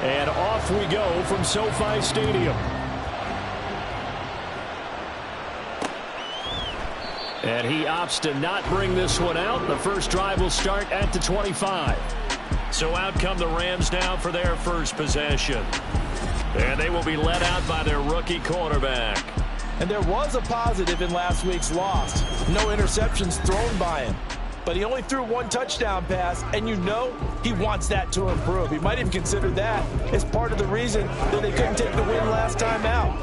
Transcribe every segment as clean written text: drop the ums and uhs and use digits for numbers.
And off we go from SoFi Stadium. And he opts to not bring this one out. The first drive will start at the 25. So out come the Rams now for their first possession. And they will be led out by their rookie quarterback. And there was a positive in last week's loss. No interceptions thrown by him. But he only threw one touchdown pass, and you know he wants that to improve. He might even consider that as part of the reason that they couldn't take the win last time out.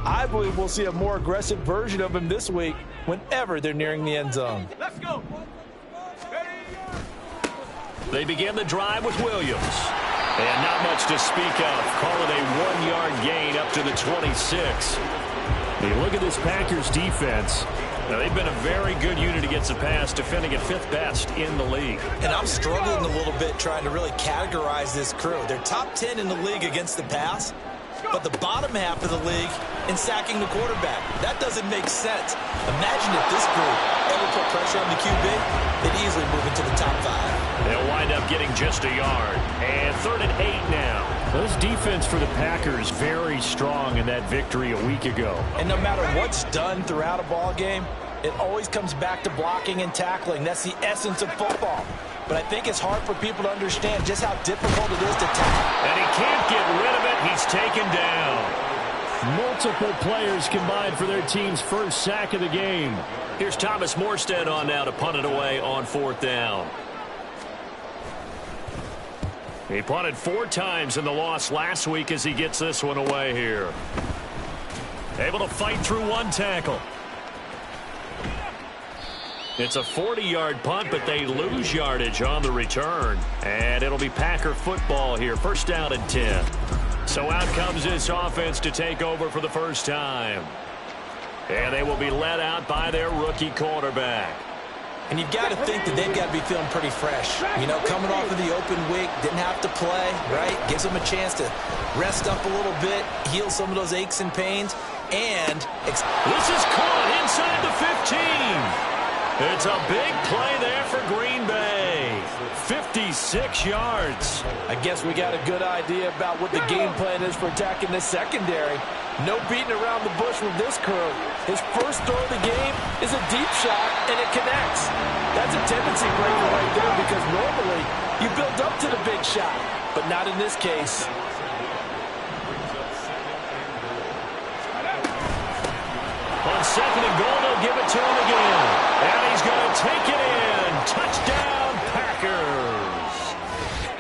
I believe we'll see a more aggressive version of him this week whenever they're nearing the end zone. Let's go. They begin the drive with Williams. And not much to speak of. Call it a 1-yard gain up to the 26. Hey, look at this Packers defense. Now, they've been a very good unit against the pass, defending at 5th best in the league. And I'm struggling a little bit trying to really categorize this crew. They're top 10 in the league against the pass, but the bottom half of the league in sacking the quarterback. That doesn't make sense. Imagine if this group ever put pressure on the QB, they'd easily move into the top 5. They'll wind up getting just a yard. And 3rd and 8 now. This defense for the Packers very strong in that victory a week ago. And no matter what's done throughout a ball game, it always comes back to blocking and tackling. That's the essence of football. But I think it's hard for people to understand just how difficult it is to tackle. And he can't get rid of it. He's taken down. Multiple players combined for their team's first sack of the game. Here's Thomas Morstead on now to punt it away on 4th down. He punted 4 times in the loss last week as he gets this one away here. Able to fight through 1 tackle. It's a 40-yard punt, but they lose yardage on the return. And it'll be Packer football here. 1st down and 10. So out comes this offense to take over for the first time. And they will be led out by their rookie quarterback. And you've got to think that they've got to be feeling pretty fresh. You know, coming off of the open week, didn't have to play, right? Gives them a chance to rest up a little bit, heal some of those aches and pains, and... This is caught inside the 15. It's a big play there for Green Bay. 56 yards. I guess we got a good idea about what the game plan is for attacking this secondary. No beating around the bush with this crew. His first throw of the game is a deep shot, and it connects. That's a tendency breaker right there because normally you build up to the big shot, but not in this case. On 2nd and goal, they'll give it to him again. And he's going to take it in. Touchdown, Packers.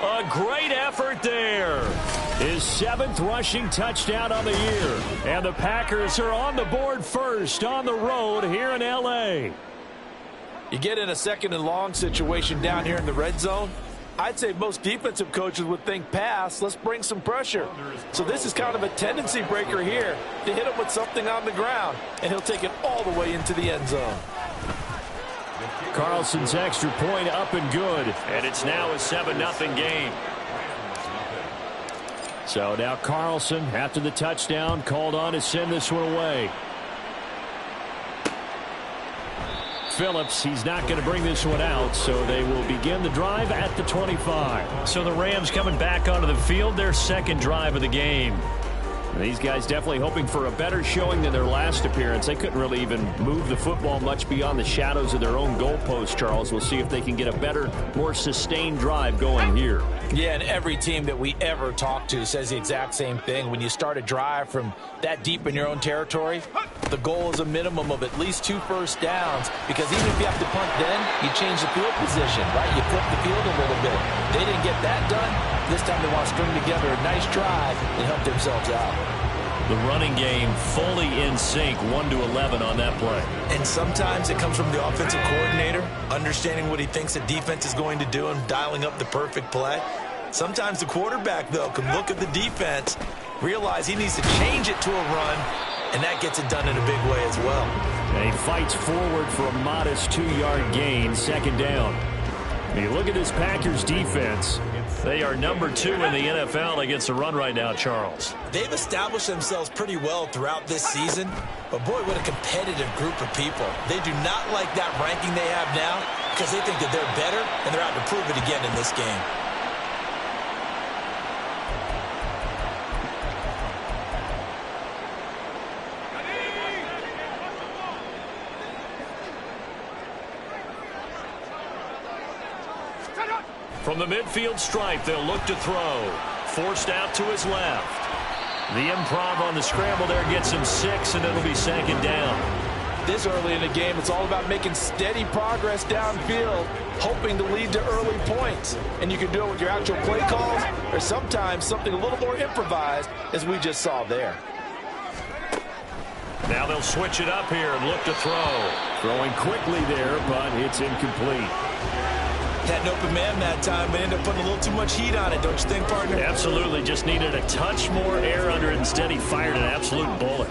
A great effort there. His 7th rushing touchdown on the year. And the Packers are on the board first on the road here in L.A. You get in a 2nd and long situation down here in the red zone, I'd say most defensive coaches would think pass, let's bring some pressure. So this is kind of a tendency breaker here to hit him with something on the ground, and he'll take it all the way into the end zone. Carlson's extra point up and good, and it's now a 7-0 game. So now Carlson, after the touchdown, called on to send this one away. Phillips, he's not going to bring this one out, so they will begin the drive at the 25. So the Rams coming back onto the field, their 2nd drive of the game. These guys definitely hoping for a better showing than their last appearance. They couldn't really even move the football much beyond the shadows of their own goalpost, Charles. We'll see if they can get a better, more sustained drive going here. Yeah, and every team that we ever talk to says the exact same thing. When you start a drive from that deep in your own territory, the goal is a minimum of at least 2 first downs, because even if you have to punt then, you change the field position, right? You flip the field a little bit. They didn't get that done. This time they want to string together a nice drive and help themselves out. The running game fully in sync, 1-11 on that play. And sometimes it comes from the offensive coordinator, understanding what he thinks the defense is going to do and dialing up the perfect play. Sometimes the quarterback, though, can look at the defense, realize he needs to change it to a run, and that gets it done in a big way as well. And he fights forward for a modest 2-yard gain, 2nd down. And you look at this Packers defense. They are number 2 in the NFL against the run right now, Charles. They've established themselves pretty well throughout this season, but boy, what a competitive group of people. They do not like that ranking they have now because they think that they're better, and they're out to prove it again in this game. From the midfield stripe, they'll look to throw. Forced out to his left. The improv on the scramble there gets him 6, and it'll be 2nd down. This early in the game, it's all about making steady progress downfield, hoping to lead to early points. And you can do it with your actual play calls or sometimes something a little more improvised, as we just saw there. Now they'll switch it up here and look to throw. Throwing quickly there, but it's incomplete. Had an open man that time, but ended up putting a little too much heat on it, don't you think, partner? Absolutely. Just needed a touch more air under it. Instead, he fired an absolute bullet.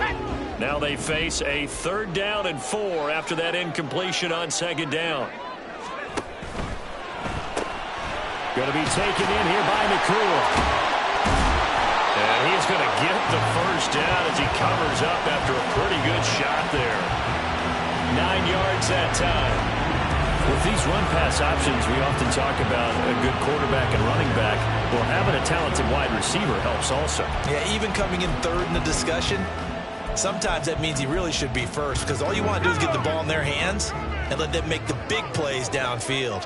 Now they face a 3rd down and 4 after that incompletion on 2nd down. Going to be taken in here by Nacua. And he's going to get the 1st down as he covers up after a pretty good shot there. 9 yards that time. With these run-pass options, we often talk about a good quarterback and running back. Well, having a talented wide receiver helps also. Yeah, even coming in 3rd in the discussion, sometimes that means he really should be first, because all you want to do is get the ball in their hands and let them make the big plays downfield.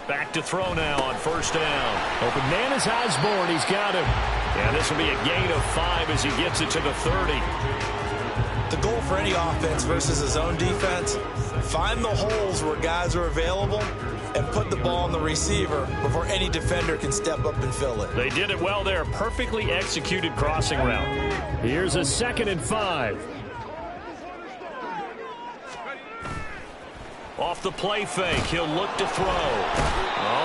Back to throw now on 1st down. Open man is Osborne. He's got him. And this will be a gain of 5 as he gets it to the 30. The goal for any offense versus a zone defense, find the holes where guys are available and put the ball on the receiver before any defender can step up and fill it. They did it well there. Perfectly executed crossing route. Here's a 2nd and 5. Off the play fake, he'll look to throw.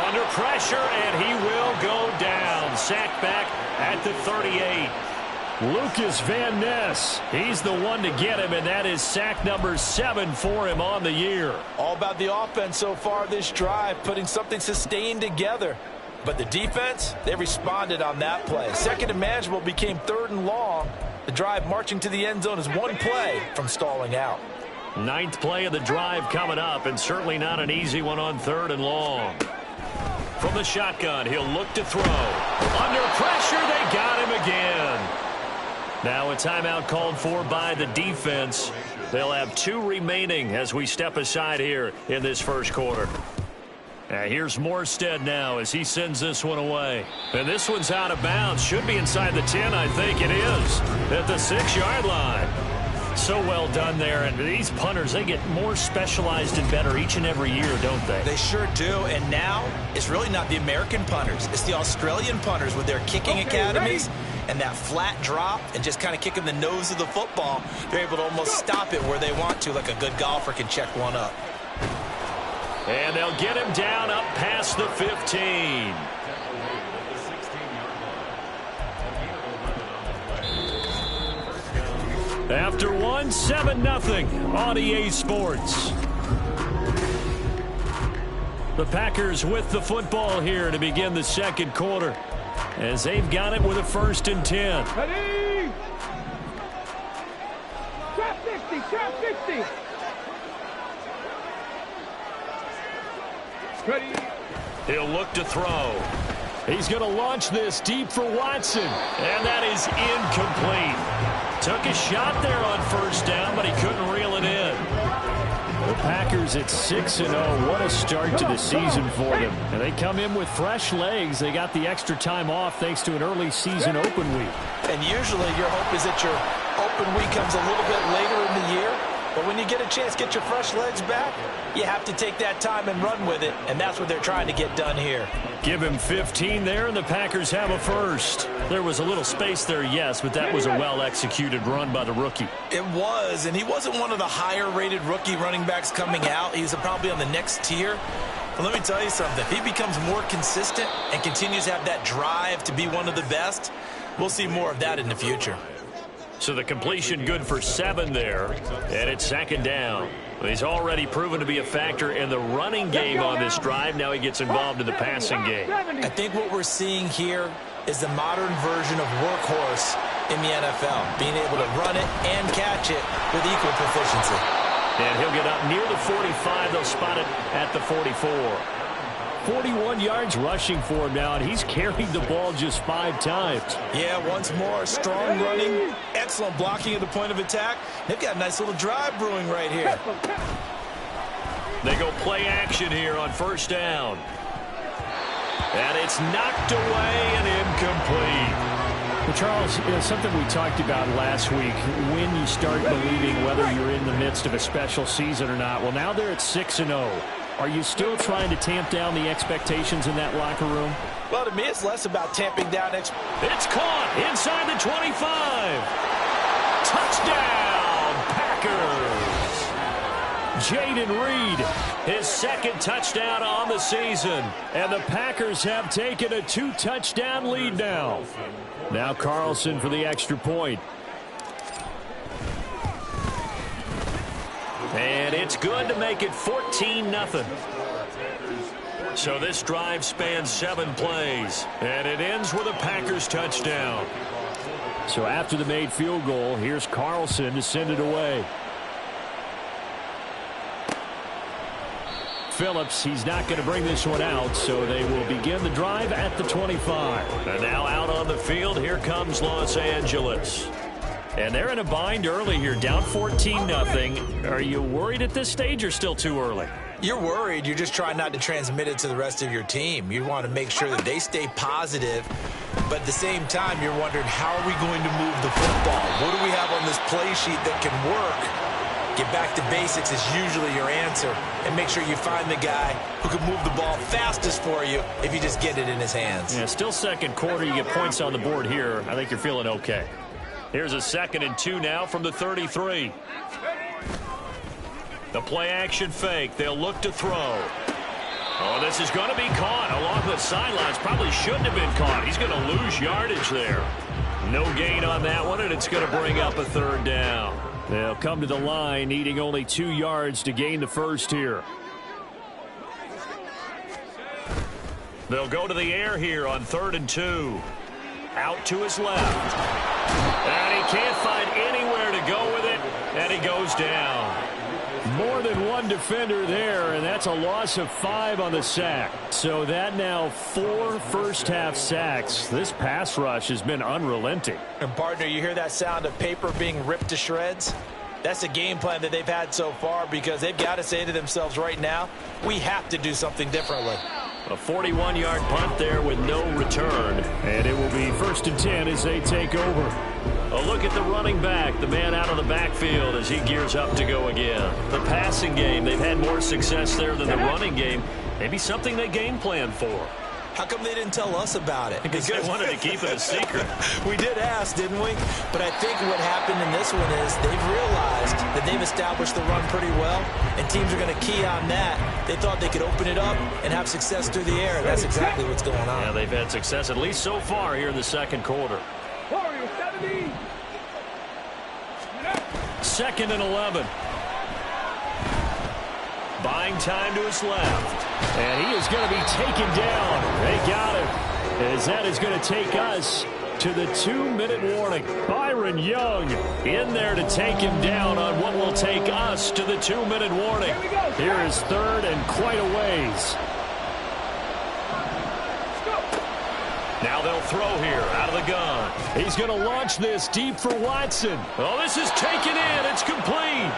Under pressure, and he will go down. Sacked back at the 38. Lucas Van Ness, he's the one to get him, and that is sack number 7 for him on the year. All about the offense so far this drive, putting something sustained together. But the defense, they responded on that play. 2nd and manageable became 3rd and long. The drive marching to the end zone is 1 play from stalling out. 9th play of the drive coming up, and certainly not an easy one on 3rd and long. From the shotgun, he'll look to throw. Under pressure, they got him again. Now a timeout called for by the defense. They'll have 2 remaining as we step aside here in this 1st quarter. Here's Morstead now as he sends this one away. And this one's out of bounds. Should be inside the 10, I think it is. At the 6-yard line. So well done there. And these punters, they get more specialized and better each and every year, don't they? They sure do. And now it's really not the American punters. It's the Australian punters with their kicking academies. And that flat drop and just kind of kicking the nose of the football, they're able to almost stop it where they want to, like a good golfer can check one up. And they'll get him down up past the 15. After 1, 7-0 on EA Sports. The Packers with the football here to begin the 2nd quarter, as they've got it with a 1st and 10. Ready? Trap 60, trap 60. Ready? He'll look to throw. He's going to launch this deep for Watson. And that is incomplete. Took a shot there on 1st down, but he couldn't reel it in. The Packers at 6-0. What a start to the season for them. And they come in with fresh legs. They got the extra time off thanks to an early season open week. And usually your hope is that your open week comes a little bit later in the year. But when you get a chance to get your fresh legs back, you have to take that time and run with it. And that's what they're trying to get done here. Give him 15 there, and the Packers have a 1st. There was a little space there, yes, but that was a well-executed run by the rookie. It was, and he wasn't one of the higher-rated rookie running backs coming out. He's probably on the next tier. But let me tell you something. If he becomes more consistent and continues to have that drive to be one of the best, we'll see more of that in the future. So the completion good for 7 there, and it's 2nd down. He's already proven to be a factor in the running game on this drive. Now he gets involved in the passing game. I think what we're seeing here is the modern version of workhorse in the NFL, being able to run it and catch it with equal proficiency. And he'll get up near the 45. They'll spot it at the 44. 41 yards rushing for him now, and he's carried the ball just 5 times. Yeah, once more, strong running, excellent blocking at the point of attack. They've got a nice little drive brewing right here. They go play action here on first down. And it's knocked away and incomplete. Well, Charles, something we talked about last week, when you start believing whether you're in the midst of a special season or not. Well, now they're at 6-0. Are you still trying to tamp down the expectations in that locker room? Well, to me, it's less about tamping down. It's caught inside the 25. Touchdown, Packers. Jayden Reed, his second touchdown on the season. And the Packers have taken a 2-touchdown lead now. Now Carlson for the extra point. And it's good to make it 14-0. So this drive spans 7 plays. And it ends with a Packers touchdown. So after the made field goal, here's Carlson to send it away. Phillips, he's not going to bring this one out, so they will begin the drive at the 25. And now out on the field, here comes Los Angeles. And they're in a bind early here, down 14-0. Are you worried at this stage or still too early? You're worried. You're just trying not to transmit it to the rest of your team. You want to make sure that they stay positive, but at the same time, you're wondering, how are we going to move the football? What do we have on this play sheet that can work? Get back to basics is usually your answer, and make sure you find the guy who can move the ball fastest for you if you just get it in his hands. Yeah, still second quarter. You get points on the board here. I think you're feeling okay. Here's a 2nd and 2 now from the 33. The play action fake. They'll look to throw. Oh, this is going to be caught along the sidelines. Probably shouldn't have been caught. He's going to lose yardage there. No gain on that one, and it's going to bring up a 3rd down. They'll come to the line, needing only 2 yards to gain the first here. They'll go to the air here on 3rd and 2. Out to his left. And he can't find anywhere to go with it, and he goes down. More than one defender there, and that's a loss of 5 on the sack. So that now 4 first-half sacks. This pass rush has been unrelenting. And, partner, you hear that sound of paper being ripped to shreds? That's a game plan that they've had so far, because they've got to say to themselves right now, we have to do something differently. A 41-yard punt there with no return. And it will be 1st and 10 as they take over. A look at the running back, the man out of the backfield as he gears up to go again. The passing game, they've had more success there than the running game. Maybe something they game plan for. How come they didn't tell us about it? Because they wanted to keep it a secret. We did ask, didn't we? But I think what happened in this one is they've realized that they've established the run pretty well, and teams are going to key on that. They thought they could open it up and have success through the air. That's exactly what's going on. Yeah, they've had success, at least so far, here in the second quarter. 2nd and 11. Buying time to his left. And he is going to be taken down. They got him. As that is going to take us to the 2-minute warning. Byron Young in there to take him down on what will take us to the 2-minute warning. Here is 3rd and quite a ways. Now they'll throw here out of the gun. He's going to launch this deep for Watson. Oh, this is taken in. It's complete.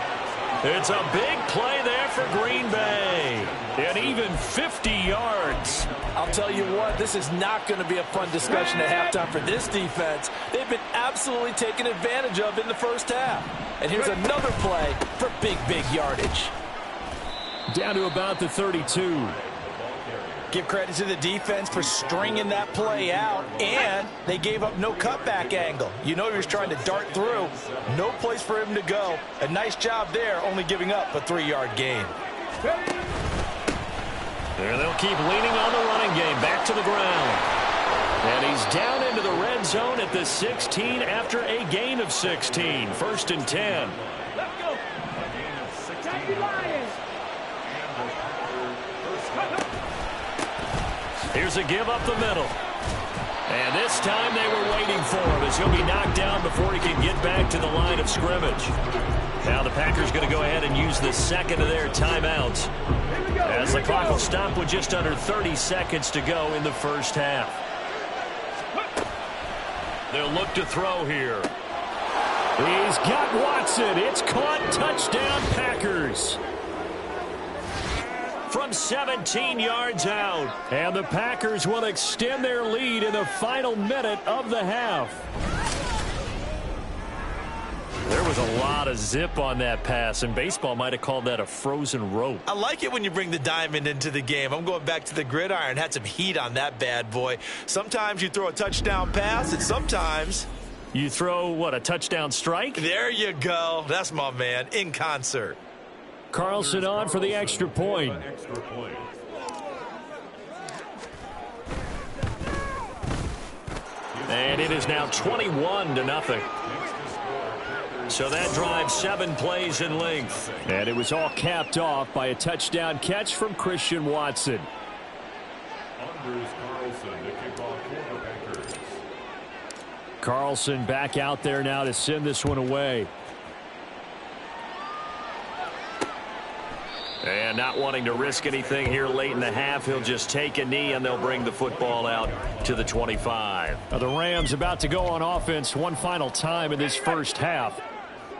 It's a big play there for Green Bay. And even 50 yards. I'll tell you what, this is not going to be a fun discussion at halftime for this defense. They've been absolutely taken advantage of in the first half. And here's another play for big yardage. Down to about the 32. Give credit to the defense for stringing that play out, and they gave up no cutback angle. You know he was trying to dart through. No place for him to go. A nice job there, only giving up a 3-yard gain. There they'll keep leaning on the running game. Back to the ground. And he's down into the red zone at the 16 after a gain of 16. 1st and 10. Let's go. Lions. Here's a give up the middle. And this time they were waiting for him as he'll be knocked down before he can get back to the line of scrimmage. Now the Packers going to go ahead and use the 2nd of their timeouts as the clock will stop with just under 30 seconds to go in the first half. They'll look to throw here. He's got Watson. It's caught. Touchdown, Packers. from 17 yards out. And the Packers will extend their lead in the final minute of the half. There was a lot of zip on that pass, and baseball might have called that a frozen rope. I like it when you bring the diamond into the game. I'm going back to the gridiron. Had some heat on that bad boy. Sometimes you throw a touchdown pass, and sometimes you throw, what, a touchdown strike? There you go. That's my man, in concert. Carlson on for the extra point. And it is now 21-0. So that drive 7 plays in length. And it was all capped off by a touchdown catch from Christian Watson. Carlson back out there now to send this one away. And not wanting to risk anything here late in the half, he'll just take a knee and they'll bring the football out to the 25. Now the Rams about to go on offense one final time in this first half.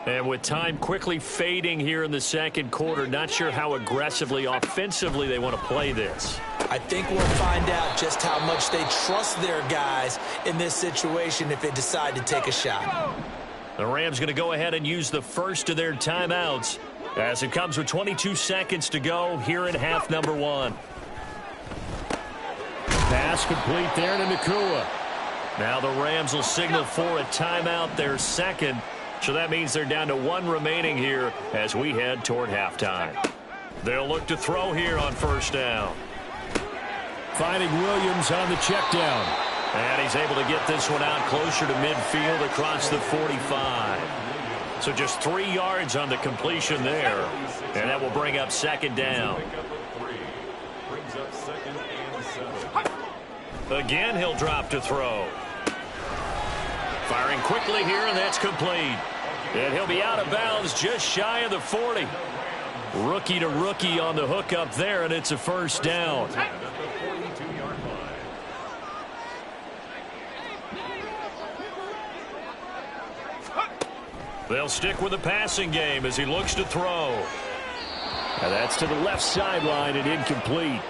And with time quickly fading here in the second quarter, not sure how aggressively, offensively they want to play this. I think we'll find out just how much they trust their guys in this situation if they decide to take a shot. The Rams going to go ahead and use the first of their timeouts as it comes with 22 seconds to go here in half number 1. Pass complete there to Nacua. Now the Rams will signal for a timeout, their second. So that means they're down to 1 remaining here as we head toward halftime. They'll look to throw here on first down. Finding Williams on the check down. And he's able to get this one out closer to midfield across the 45. So just 3 yards on the completion there. And that will bring up second down. Again, he'll drop to throw. Firing quickly here, and that's complete. And he'll be out of bounds just shy of the 40. Rookie to rookie on the hook up there, and it's a first down. They'll stick with the passing game as he looks to throw. Now that's to the left sideline and incomplete.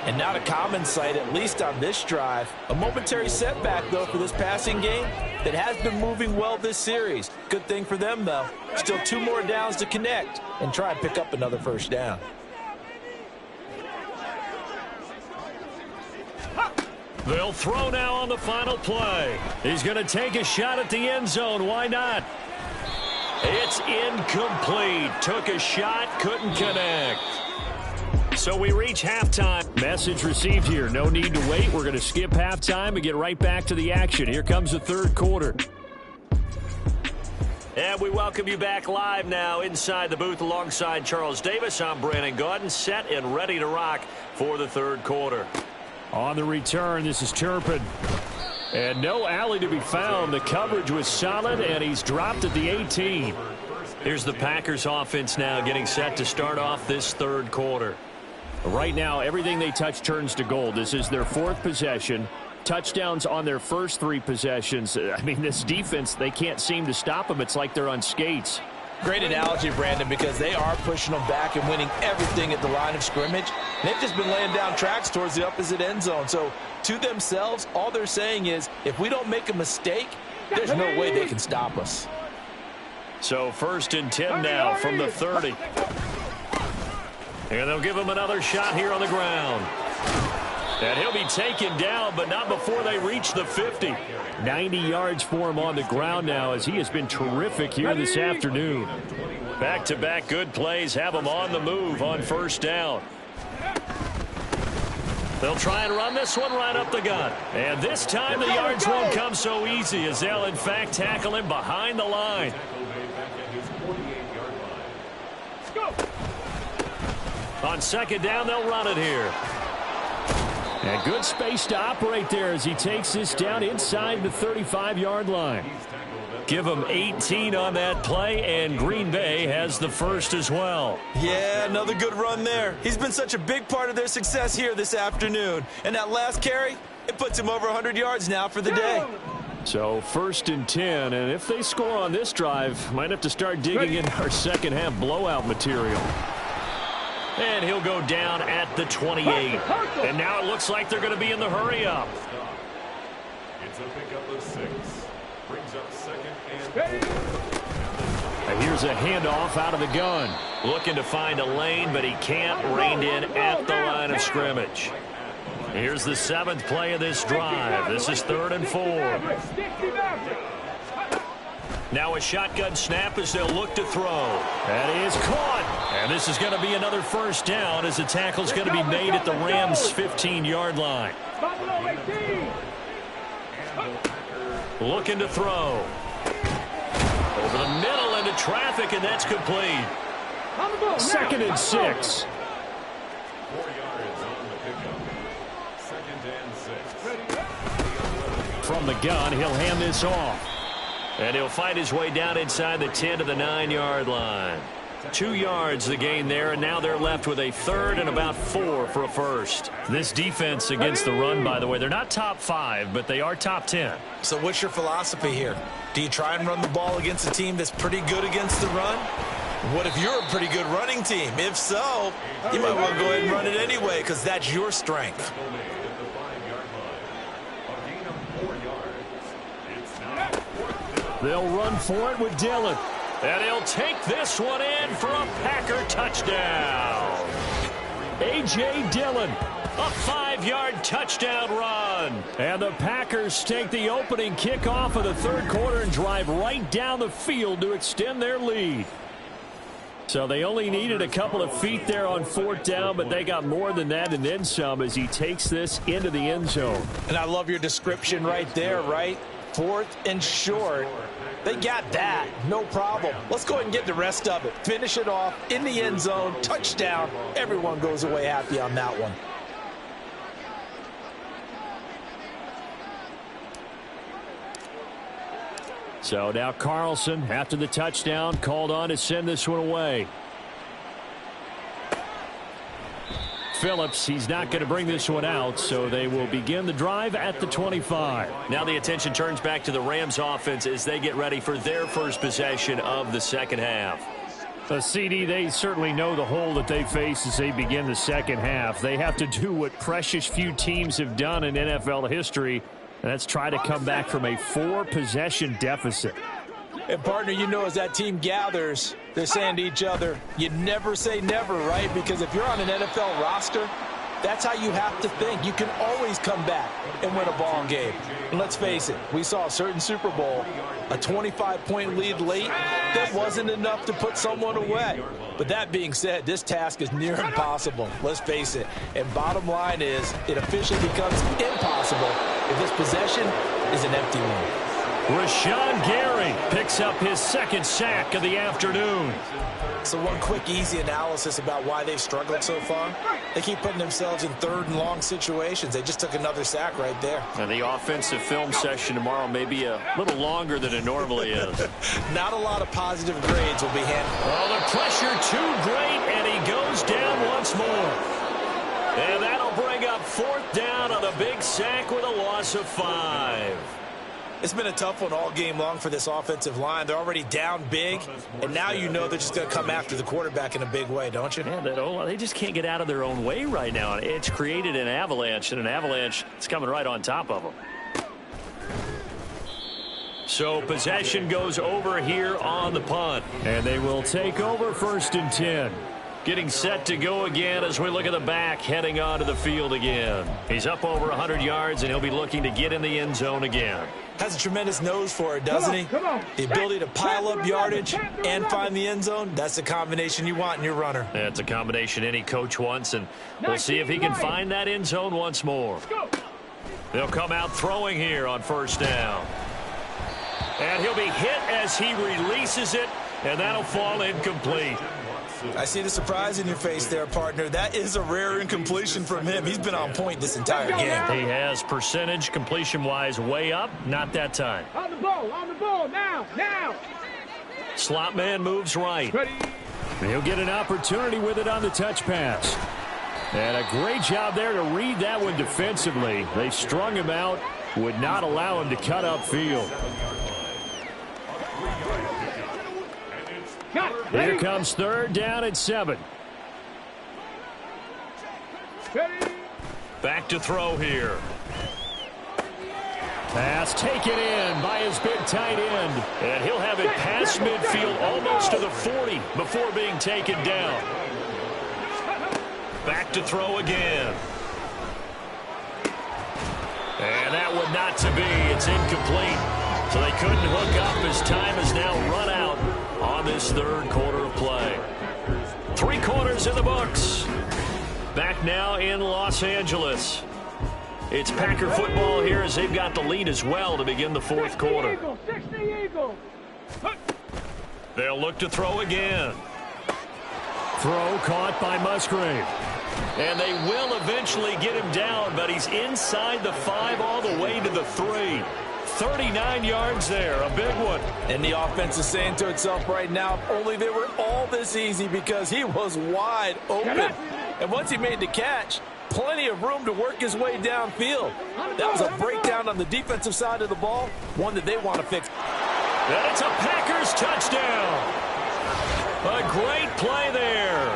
And not a common sight, at least on this drive. A momentary setback, though, for this passing game that has been moving well this series. Good thing for them, though. Still 2 more downs to connect and try and pick up another first down. They'll throw now on the final play. He's going to take a shot at the end zone. Why not? It's incomplete. Took a shot, couldn't connect. So we reach halftime. Message received here. No need to wait. We're going to skip halftime and get right back to the action. Here comes the third quarter. And we welcome you back live now inside the booth alongside Charles Davis. I'm Brandon Gaudin, set and ready to rock for the third quarter. On the return, this is Turpin. And no alley to be found. The coverage was solid, and he's dropped at the 18. Here's the Packers offense now getting set to start off this third quarter. Right now, everything they touch turns to gold. This is their 4th possession. Touchdowns on their first 3 possessions. I mean, this defense, they can't seem to stop them. It's like they're on skates. Great analogy, Brandon, because they are pushing them back and winning everything at the line of scrimmage. They've just been laying down tracks towards the opposite end zone. So, to themselves, all they're saying is, if we don't make a mistake, there's no way they can stop us. So, 1st and 10 now from the 30. And they'll give him another shot here on the ground. And he'll be taken down, but not before they reach the 50. 90 yards for him on the ground now as he has been terrific here this afternoon. Back-to-back good plays have him on the move on first down. They'll try and run this one right up the gut. And this time the yards won't come so easy as they'll, in fact, tackle him behind the line. On second down, they'll run it here. And good space to operate there as he takes this down inside the 35-yard line. Give him 18 on that play, and Green Bay has the first as well. Yeah, another good run there. He's been such a big part of their success here this afternoon. And that last carry, it puts him over 100 yards now for the day. So 1st and 10, and if they score on this drive, might have to start digging in our second half blowout material. And he'll go down at the 28. And now it looks like they're going to be in the hurry-up. It's a pickup of 6. Brings up second and... And here's a handoff out of the gun. Looking to find a lane, but he can't. Reined in at the line of scrimmage. Here's the 7th play of this drive. This is 3rd and 4. Now a shotgun snap as they'll look to throw. That is caught. And this is going to be another first down as the tackle's going to be made at the Rams' 15-yard line. Looking to throw. Over the middle into traffic, and that's complete. 2nd and 6. 4 yards on the pickup. 2nd and 6. From the gun, he'll hand this off. And he'll fight his way down inside the 10 to the 9-yard line. 2 yards the gain there, and now they're left with a 3rd and about 4 for a first. This defense against the run, by the way, they're not top 5, but they are top 10. So what's your philosophy here? Do you try and run the ball against a team that's pretty good against the run? What if you're a pretty good running team? If so, you might want to go ahead and run it anyway because that's your strength. They'll run for it with Dillon. And he'll take this one in for a Packer touchdown. A.J. Dillon, a 5-yard touchdown run. And the Packers take the opening kickoff of the 3rd quarter and drive right down the field to extend their lead. So they only needed a couple of feet there on 4th down, but they got more than that and then some as he takes this into the end zone. And I love your description right there, right? 4th and short. They got that. No problem. Let's go ahead and get the rest of it. Finish it off in the end zone. Touchdown. Everyone goes away happy on that one. So now Carlson, after the touchdown, called on to send this one away. Phillips, he's not going to bring this one out, so they will begin the drive at the 25. Now the attention turns back to the Rams offense as they get ready for their first possession of the second half. CD, they certainly know the hole that they face as they begin the second half. They have to do what precious few teams have done in NFL history, and that's try to come back from a 4-possession deficit. And, partner, you know as that team gathers, they're saying to each other, you never say never, right? Because if you're on an NFL roster, that's how you have to think. You can always come back and win a ball game. And let's face it, we saw a certain Super Bowl, a 25-point lead late. That wasn't enough to put someone away. But that being said, this task is near impossible. Let's face it. And bottom line is, it officially becomes impossible if this possession is an empty one. Rashawn Gary picks up his 2nd sack of the afternoon. So one quick, easy analysis about why they've struggled so far. They keep putting themselves in 3rd and long situations. They just took another sack right there. And the offensive film session tomorrow may be a little longer than it normally is. Not a lot of positive grades will be handed. Oh, the pressure too great, and he goes down once more. And that'll bring up 4th down on a big sack with a loss of 5. It's been a tough one all game long for this offensive line. They're already down big, and now you know they're just going to come after the quarterback in a big way, don't you? Yeah, they just can't get out of their own way right now. It's created an avalanche, and an avalanche is coming right on top of them. So possession goes over here on the punt. And they will take over 1st and 10. Getting set to go again as we look at the back heading onto the field again. He's up over 100 yards, and he'll be looking to get in the end zone again. Has a tremendous nose for it, doesn't he? The ability to pile up yardage and find the end zone, that's the combination you want in your runner. That's a combination any coach wants, and we'll see if he can find that end zone once more. They'll come out throwing here on 1st down. And he'll be hit as he releases it, and that'll fall incomplete. I see the surprise in your face there, partner. That is a rare incompletion from him. He's been on point this entire game. He has percentage completion-wise way up. Not that time. On the ball, now. Slot man moves right. He'll get an opportunity with it on the touch pass. And a great job there to read that one defensively. They strung him out, would not allow him to cut upfield. Here comes 3rd down and 7. Back to throw here. Pass taken in by his big tight end. And he'll have it past midfield almost to the 40 before being taken down. Back to throw again. And that one not to be. It's incomplete. So they couldn't hook up as time has now run out on this third quarter of play. 3 quarters in the books. Back now in Los Angeles. It's Packer football here as they've got the lead as well to begin the fourth quarter. They'll look to throw again. Throw caught by Musgrave. And they will eventually get him down, but he's inside the 5 all the way to the 3. 39 yards there, a big one. And the offense is saying to itself right now, if only they were all this easy, because he was wide open. And once he made the catch, plenty of room to work his way downfield. That was a breakdown on the defensive side of the ball, one that they want to fix. And it's a Packers touchdown. A great play there.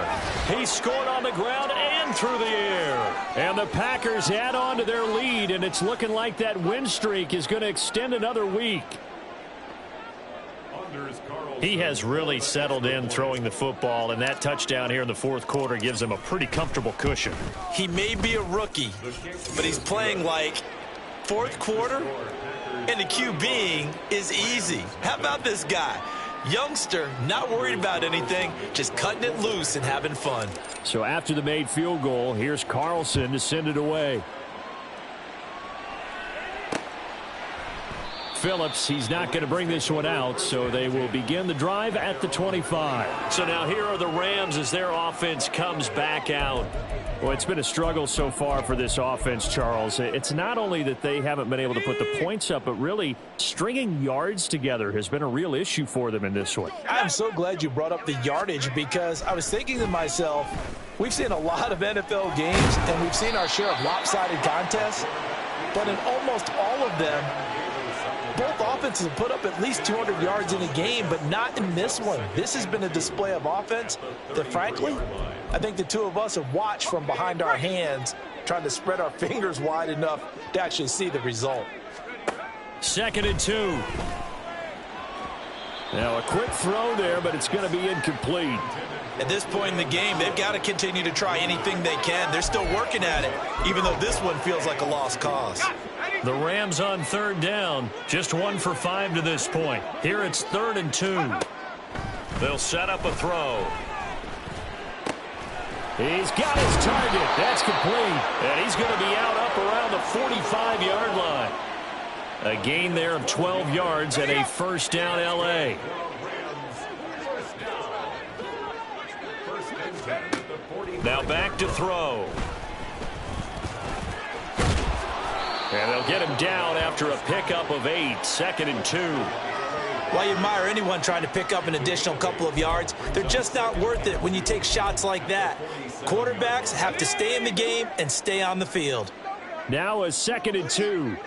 He scored on the ground and through the air. And the Packers add on to their lead, and it's looking like that win streak is going to extend another week. He has really settled in throwing the football, and that touchdown here in the fourth quarter gives him a pretty comfortable cushion. He may be a rookie, but he's playing like fourth quarter, and the QBing is easy. How about this guy? Youngster, not worried about anything, just cutting it loose and having fun. So after the made field goal, here's Carlson to send it away. Phillips, he's not going to bring this one out, so they will begin the drive at the 25. So now here are the Rams as their offense comes back out. Well, it's been a struggle so far for this offense, Charles. It's not only that they haven't been able to put the points up, but really stringing yards together has been a real issue for them in this one. I'm so glad you brought up the yardage, because I was thinking to myself, we've seen a lot of NFL games, and we've seen our share of lopsided contests, but in almost all of them, both offenses have put up at least 200 yards in a game, but not in this one. This has been a display of offense that, frankly, I think the two of us have watched from behind our hands, trying to spread our fingers wide enough to actually see the result. 2nd and 2. Now a quick throw there, but it's going to be incomplete. At this point in the game, they've got to continue to try anything they can. They're still working at it, even though this one feels like a lost cause. The Rams on 3rd down, just 1 for 5 to this point. Here it's 3rd and 2. They'll set up a throw. He's got his target. That's complete. And he's going to be out up around the 45-yard line. A gain there of 12 yards and a first down L.A. Now back to throw. And they'll get him down after a pickup of 8, 2nd and 2. While you admire anyone trying to pick up an additional couple of yards, they're just not worth it when you take shots like that. Quarterbacks have to stay in the game and stay on the field. Now a 2nd and 2.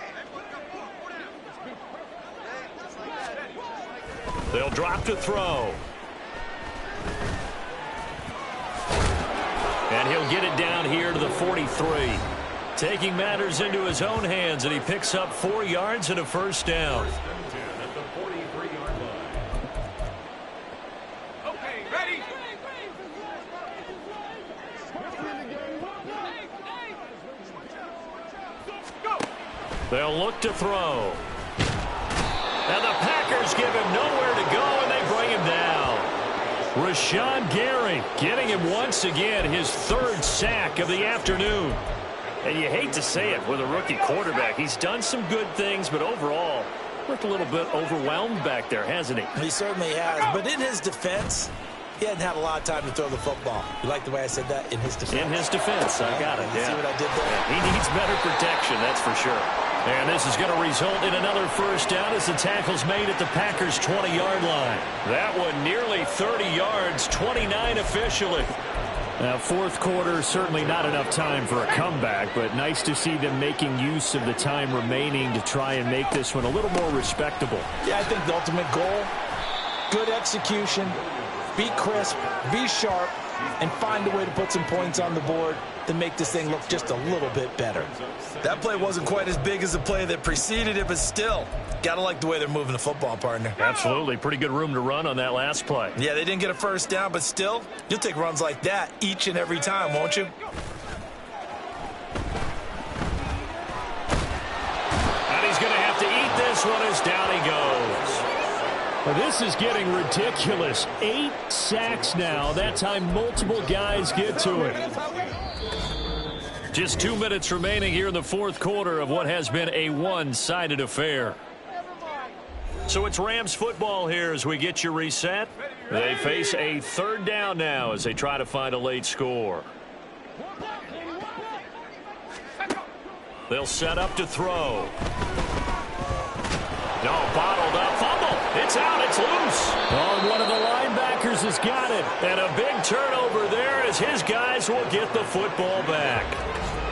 They'll drop to throw. And he'll get it down here to the 43. Taking matters into his own hands, and he picks up 4 yards and a first down. Okay, ready? Go! They'll look to throw. And the Packers give him nowhere to go, and they bring him down. Rashawn Gary getting him once again, his 3rd sack of the afternoon. And you hate to say it with a rookie quarterback. He's done some good things, but overall, looked a little bit overwhelmed back there, hasn't he? He certainly has, but in his defense, he hadn't had a lot of time to throw the football. You like the way I said that? In his defense. In his defense, I got it. You see what I did there? He needs better protection, that's for sure. And this is going to result in another first down as the tackle's made at the Packers' 20-yard line. That one nearly 30 yards, 29 officially. Now, fourth quarter, certainly not enough time for a comeback, but nice to see them making use of the time remaining to try and make this one a little more respectable. Yeah, I think the ultimate goal, good execution, be crisp, be sharp, and find a way to put some points on the board to make this thing look just a little bit better. That play wasn't quite as big as the play that preceded it, but still, gotta like the way they're moving the football, partner. Absolutely. Pretty good room to run on that last play. Yeah, they didn't get a first down, but still, you'll take runs like that each and every time, won't you? And he's going to have to eat this one as down he goes. Well, this is getting ridiculous. 8 sacks now. That time multiple guys get to it. Just 2 minutes remaining here in the fourth quarter of what has been a one-sided affair. So it's Rams football here as we get you reset. They face a third down now as they try to find a late score. They'll set up to throw. No, bottled up. Fumble. It's out. It's loose. Oh, one of the linebackers has got it. And a big turnover there as his guys will get the football back.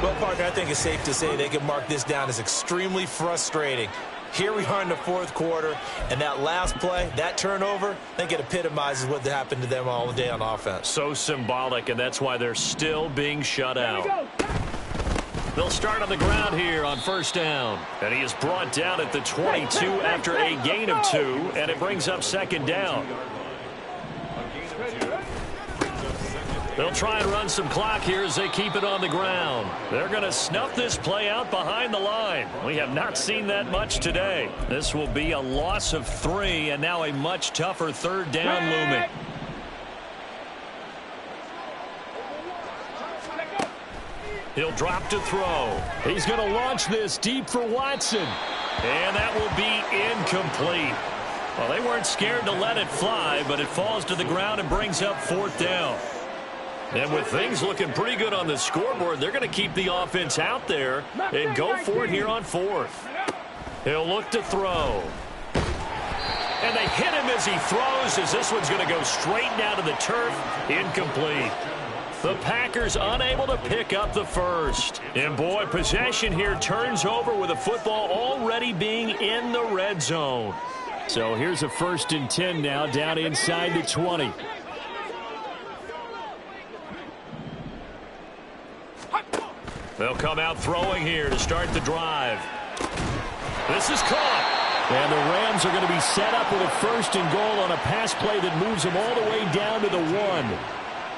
Well, partner, I think it's safe to say they can mark this down as extremely frustrating. Here we are in the fourth quarter, and that last play, that turnover, I think it epitomizes what happened to them all day on offense. So symbolic, and that's why they're still being shut out. They'll start on the ground here on first down. And he is brought down at the 22 after a gain of 2, and it brings up second down. They'll try and run some clock here as they keep it on the ground. They're going to snuff this play out behind the line. We have not seen that much today. This will be a loss of 3, and now a much tougher third down looming. He'll drop to throw. He's going to launch this deep for Watson. And that will be incomplete. Well, they weren't scared to let it fly, but it falls to the ground and brings up fourth down. And with things looking pretty good on the scoreboard, they're going to keep the offense out there and go for it here on fourth. He'll look to throw. And they hit him as he throws, as this one's going to go straight down to the turf. Incomplete. The Packers unable to pick up the first. And boy, possession here turns over with the football already being in the red zone. So here's a 1st and 10 now down inside the 20. They'll come out throwing here to start the drive. This is caught. And the Rams are going to be set up with a 1st and goal on a pass play that moves them all the way down to the 1.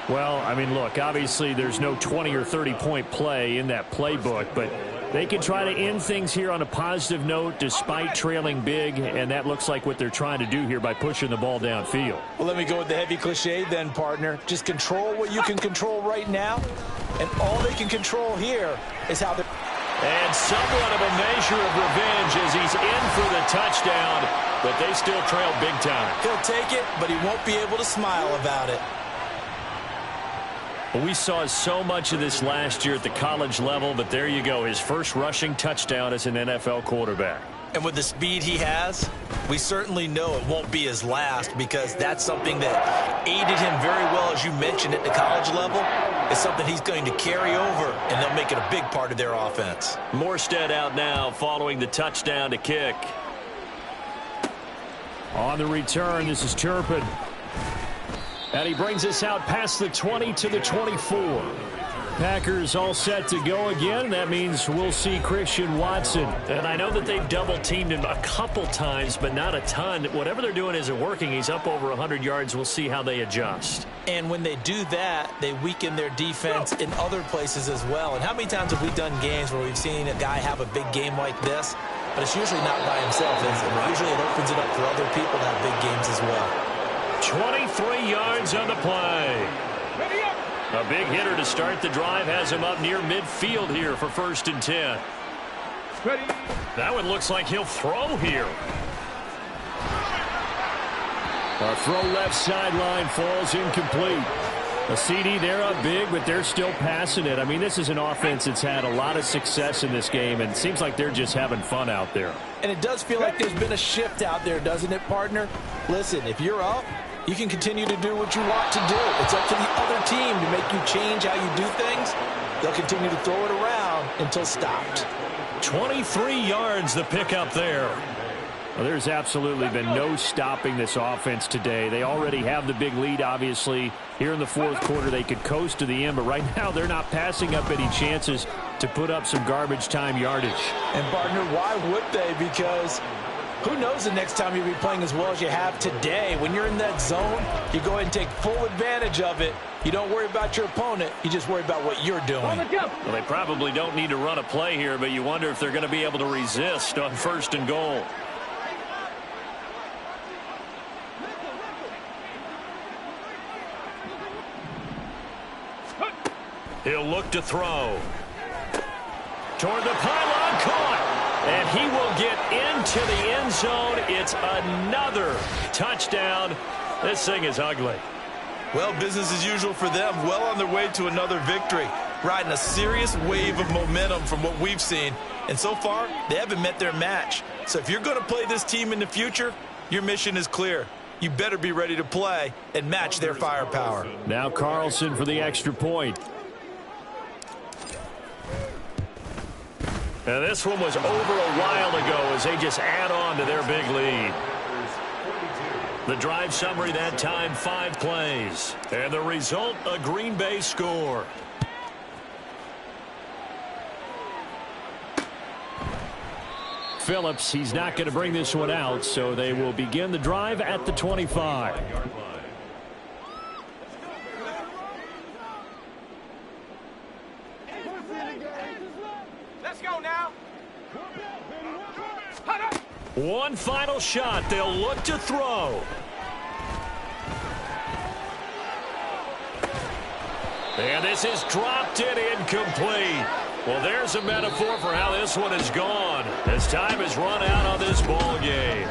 Well, I mean, look, obviously there's no 20 or 30-point play in that playbook, but they can try to end things here on a positive note despite trailing big, and that looks like what they're trying to do here by pushing the ball downfield. Well, let me go with the heavy cliche then, partner. Just control what you can control right now, and all they can control here is how they're... And somewhat of a measure of revenge as he's in for the touchdown, but they still trail big time. He'll take it, but he won't be able to smile about it. We saw so much of this last year at the college level, but there you go, his first rushing touchdown as an NFL quarterback. And with the speed he has, we certainly know it won't be his last, because that's something that aided him very well, as you mentioned, at the college level. It's something he's going to carry over, and they'll make it a big part of their offense. Morstead out now following the touchdown to kick. On the return, this is Turpin. And he brings us out past the 20 to the 24. Packers all set to go again. That means we'll see Christian Watson. And I know that they've double-teamed him a couple times, but not a ton. Whatever they're doing isn't working. He's up over 100 yards. We'll see how they adjust. And when they do that, they weaken their defense in other places as well. And how many times have we done games where we've seen a guy have a big game like this, but it's usually not by himself, is it? Usually it opens it up for other people to have big games as well. 23 yards on the play. A big hitter to start the drive has him up near midfield here for 1st and 10. That one looks like he'll throw here. A throw left sideline falls incomplete. A CD, they're up big, but they're still passing it. I mean, this is an offense that's had a lot of success in this game, and it seems like they're just having fun out there. And it does feel like there's been a shift out there, doesn't it, partner? Listen, if you're up, you can continue to do what you want to do. It's up to the other team to make you change how you do things. They'll continue to throw it around until stopped. 23 yards the pickup there. Well, there's absolutely been no stopping this offense today. They already have the big lead, obviously. Here in the fourth quarter, they could coast to the end, but right now they're not passing up any chances to put up some garbage time yardage. And, partner, why would they? Because who knows the next time you'll be playing as well as you have today. When you're in that zone, you go ahead and take full advantage of it. You don't worry about your opponent. You just worry about what you're doing. Well, they probably don't need to run a play here, but you wonder if they're going to be able to resist on 1st and goal. He'll look to throw. Toward the pylon, caught. And he will get into the end zone. It's another touchdown. This thing is ugly. Well, business as usual for them. Well on their way to another victory. Riding a serious wave of momentum from what we've seen. And so far, they haven't met their match. So if you're going to play this team in the future, your mission is clear. You better be ready to play and match their firepower. Now Carlson for the extra point. And this one was over a while ago as they just add on to their big lead. The drive summary that time, 5 plays. And the result, a Green Bay score. Phillips, he's not going to bring this one out, so they will begin the drive at the 25. Let's go now. One final shot. They'll look to throw. And this is dropped and incomplete. Well, there's a metaphor for how this one has gone as time has run out on this ball game.